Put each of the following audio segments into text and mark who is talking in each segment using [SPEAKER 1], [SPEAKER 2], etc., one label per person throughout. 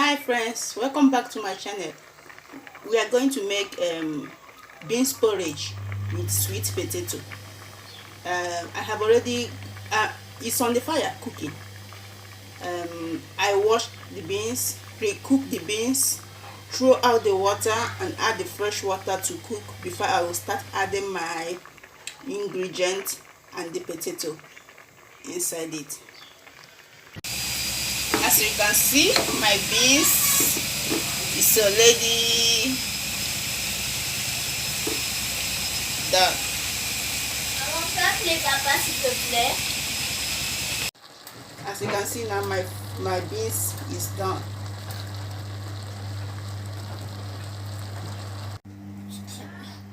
[SPEAKER 1] Hi friends, welcome back to my channel. We are going to make beans porridge with sweet potato. I have already it's on the fire cooking. I washed the beans, pre-cooked the beans, throw out the water and add the fresh water to cook before I will start adding my ingredients and the potato inside it. As you can see, my beans is already done. As you can see now, my beans is done.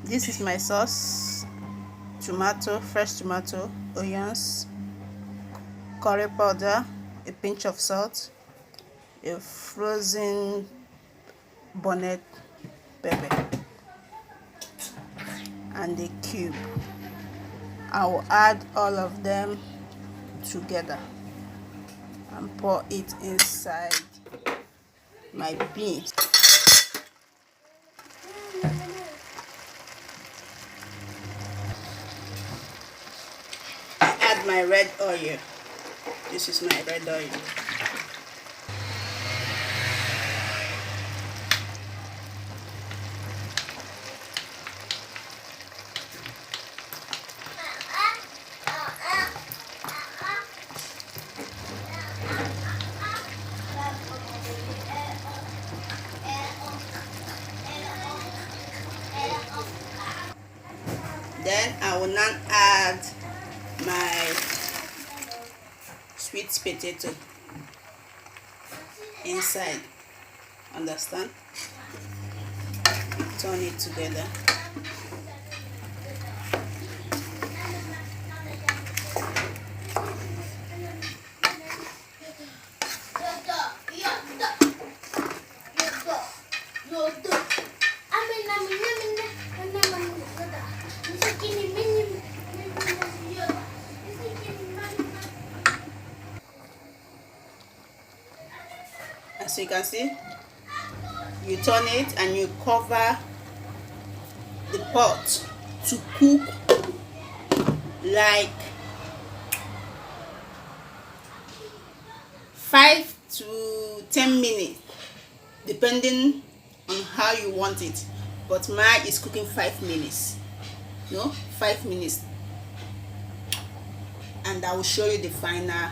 [SPEAKER 1] This is my sauce: tomato, fresh tomato, onions, curry powder, a pinch of salt, a frozen bonnet pepper, and a cube. I will add all of them together and pour it inside my beans. I add my red oil. This is my red oil. Then I will now add my sweet potato inside. Understand? Turn it together. As you can see, you turn it and you cover the pot to cook like 5 to 10 minutes, depending on how you want it. But mine is cooking 5 minutes. No, 5 minutes. And I will show you the final